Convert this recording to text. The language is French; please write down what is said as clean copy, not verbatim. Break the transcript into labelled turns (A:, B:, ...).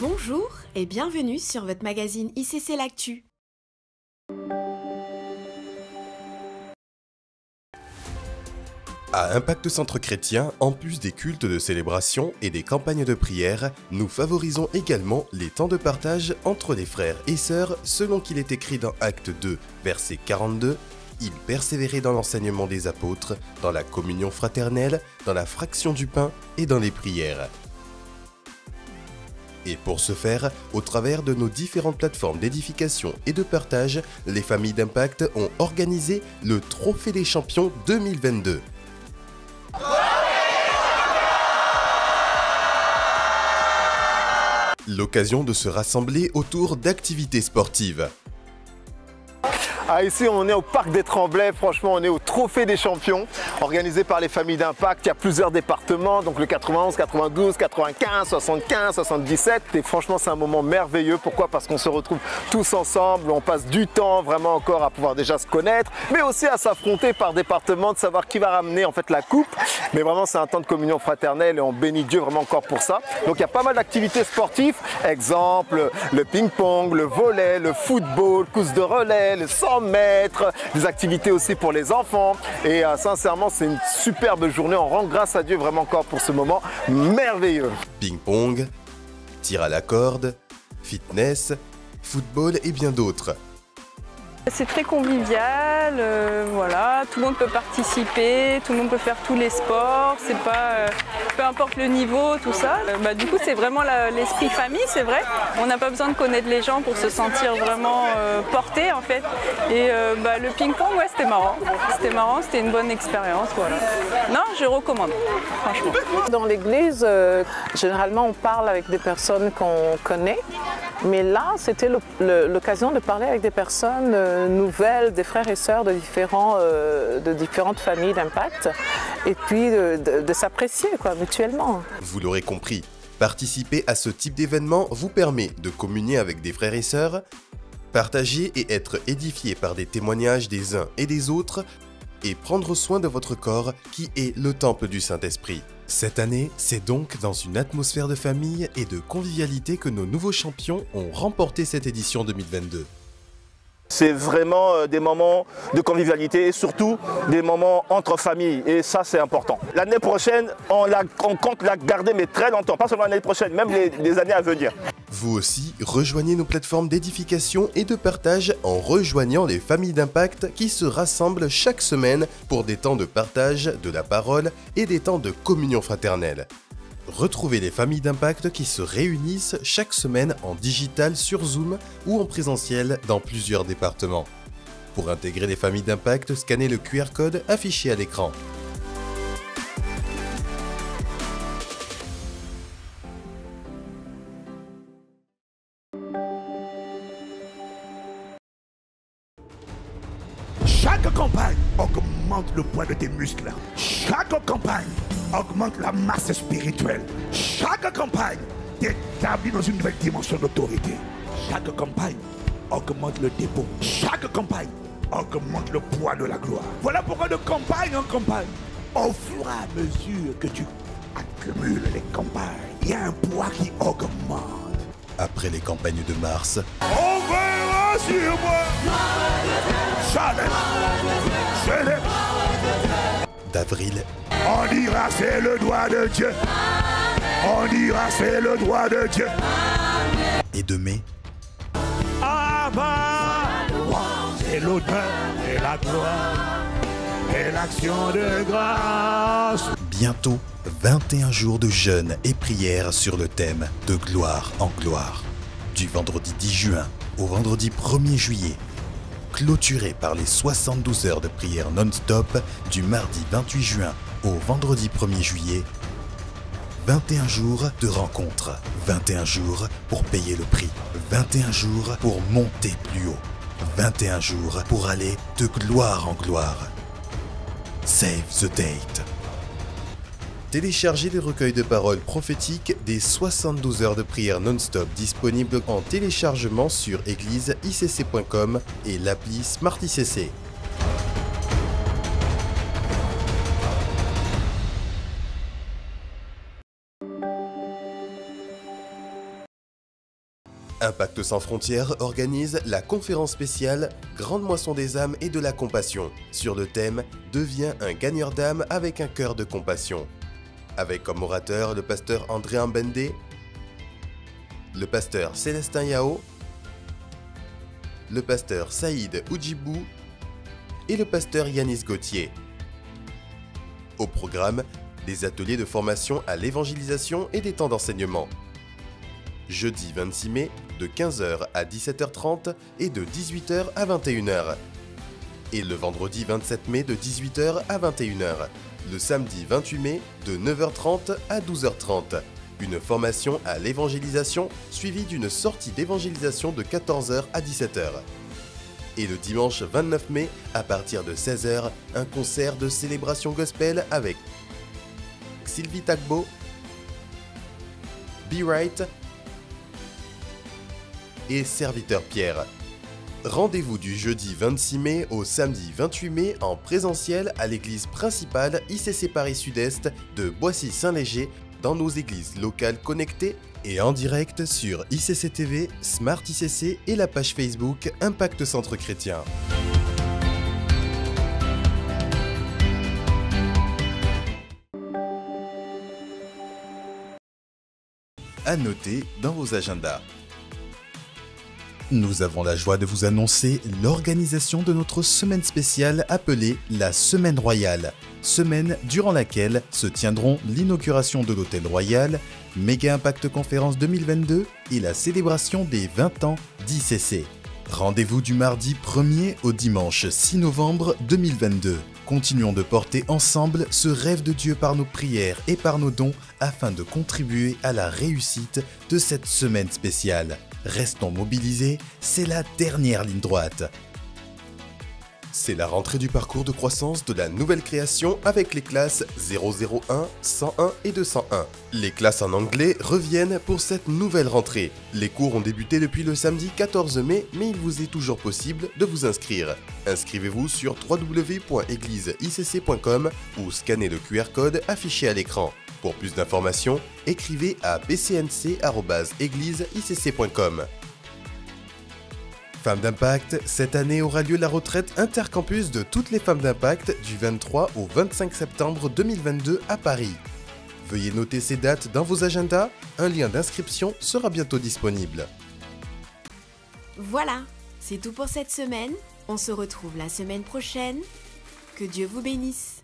A: Bonjour et bienvenue sur votre magazine ICC L'Actu.
B: À Impact Centre Chrétien, en plus des cultes de célébration et des campagnes de prière, nous favorisons également les temps de partage entre les frères et sœurs selon qu'il est écrit dans Acte 2, verset 42. Ils persévéraient dans l'enseignement des apôtres, dans la communion fraternelle, dans la fraction du pain et dans les prières. Et pour ce faire, au travers de nos différentes plateformes d'édification et de partage, les familles d'Impact ont organisé le Trophée des Champions 2022. L'occasion de se rassembler autour d'activités sportives.
C: Ici, on est au Parc des Tremblay, franchement, on est au Trophée des Champions, organisé par les familles d'Impact. Il y a plusieurs départements, donc le 91, 92, 95, 75, 77. Et franchement, c'est un moment merveilleux. Pourquoi? Parce qu'on se retrouve tous ensemble, on passe du temps vraiment encore à pouvoir déjà se connaître, mais aussi à s'affronter par département, de savoir qui va ramener en fait la coupe. Mais vraiment, c'est un temps de communion fraternelle et on bénit Dieu vraiment encore pour ça. Donc, il y a pas mal d'activités sportives. Exemple, le ping-pong, le volley, le football, course de relais, le 100 mètres, des activités aussi pour les enfants. Et sincèrement, c'est une superbe journée. On rend grâce à Dieu vraiment encore pour ce moment merveilleux.
B: Ping-pong, tir à la corde, fitness, football et bien d'autres.
D: C'est très convivial, voilà, tout le monde peut participer, tout le monde peut faire tous les sports, c'est pas, peu importe le niveau, tout ça. Du coup, c'est vraiment l'esprit famille, c'est vrai. On n'a pas besoin de connaître les gens pour se sentir vraiment porté en fait. Et le ping-pong, ouais, c'était marrant, c'était une bonne expérience, voilà. Non, je recommande, franchement.
E: Dans l'église, généralement, on parle avec des personnes qu'on connaît. Mais là, c'était l'occasion de parler avec des personnes nouvelles, des frères et sœurs de différentes familles d'Impact, et puis de s'apprécier mutuellement.
B: Vous l'aurez compris, participer à ce type d'événement vous permet de communier avec des frères et sœurs, partager et être édifié par des témoignages des uns et des autres, et prendre soin de votre corps qui est le temple du Saint-Esprit. Cette année, c'est donc dans une atmosphère de famille et de convivialité que nos nouveaux champions ont remporté cette édition 2022.
C: C'est vraiment des moments de convivialité et surtout des moments entre familles. Et ça, c'est important. L'année prochaine, on compte la garder, mais très longtemps. Pas seulement l'année prochaine, même les années à venir.
B: Vous aussi, rejoignez nos plateformes d'édification et de partage en rejoignant les familles d'Impact qui se rassemblent chaque semaine pour des temps de partage de la parole et des temps de communion fraternelle. Retrouvez les familles d'Impact qui se réunissent chaque semaine en digital sur Zoom ou en présentiel dans plusieurs départements. Pour intégrer les familles d'Impact, scannez le QR code affiché à l'écran.
F: Chaque campagne augmente le poids de tes muscles. Chaque campagne augmente la masse spirituelle. Chaque campagne t'établit dans une nouvelle dimension d'autorité. Chaque campagne augmente le dépôt. Chaque campagne augmente le poids de la gloire. Voilà pourquoi de campagne en campagne, au fur et à mesure que tu accumules les campagnes, il y a un poids qui augmente.
B: Après les campagnes de mars,
F: On verra sur moi.
B: d'avril,
F: On dira c'est le doigt de Dieu. On dira c'est le doigt de Dieu.
B: et de mai,
F: C'est l'honneur et la gloire et l'action de grâce.
B: bientôt 21 jours de jeûne et prière sur le thème de gloire en gloire. Du vendredi 10 juin au vendredi 1er juillet, clôturé par les 72 heures de prière non-stop du mardi 28 juin au vendredi 1er juillet. 21 jours de rencontres, 21 jours pour payer le prix, 21 jours pour monter plus haut, 21 jours pour aller de gloire en gloire. Save the date. Téléchargez les recueils de paroles prophétiques des 72 heures de prière non-stop disponibles en téléchargement sur égliseicc.com et l'appli Smart ICC. Impact sans frontières organise la conférence spéciale Grande moisson des âmes et de la compassion sur le thème « Deviens un gagneur d'âme avec un cœur de compassion ». Avec comme orateur le pasteur André Mbende, le pasteur Célestin Yao, le pasteur Saïd Oudjibou et le pasteur Yanis Gauthier. Au programme, des ateliers de formation à l'évangélisation et des temps d'enseignement. Jeudi 26 mai, de 15h à 17h30 et de 18h à 21h. Et le vendredi 27 mai de 18h à 21h. Le samedi 28 mai, de 9h30 à 12h30. Une formation à l'évangélisation suivie d'une sortie d'évangélisation de 14h à 17h. Et le dimanche 29 mai, à partir de 16h, un concert de célébration gospel avec Sylvie Tagbo, Be Right et Serviteur Pierre. Rendez-vous du jeudi 26 mai au samedi 28 mai en présentiel à l'église principale ICC Paris Sud-Est de Boissy-Saint-Léger dans nos églises locales connectées et en direct sur ICC TV, Smart ICC et la page Facebook Impact Centre Chrétien. À noter dans vos agendas. Nous avons la joie de vous annoncer l'organisation de notre semaine spéciale appelée la Semaine Royale. Semaine durant laquelle se tiendront l'inauguration de l'Hôtel Royal, Méga Impact Conférence 2022 et la célébration des 20 ans d'ICC. Rendez-vous du mardi 1er au dimanche 6 novembre 2022. Continuons de porter ensemble ce rêve de Dieu par nos prières et par nos dons afin de contribuer à la réussite de cette semaine spéciale. Restons mobilisés, c'est la dernière ligne droite. C'est la rentrée du parcours de croissance de la nouvelle création avec les classes 001, 101 et 201. Les classes en anglais reviennent pour cette nouvelle rentrée. Les cours ont débuté depuis le samedi 14 mai, mais il vous est toujours possible de vous inscrire. Inscrivez-vous sur www.egliseiCC.com ou scannez le QR code affiché à l'écran. Pour plus d'informations, écrivez à bcnc@egliseiCC.com. Femmes d'Impact, cette année aura lieu la retraite intercampus de toutes les femmes d'Impact du 23 au 25 septembre 2022 à Paris. Veuillez noter ces dates dans vos agendas, un lien d'inscription sera bientôt disponible.
A: Voilà, c'est tout pour cette semaine. On se retrouve la semaine prochaine. Que Dieu vous bénisse.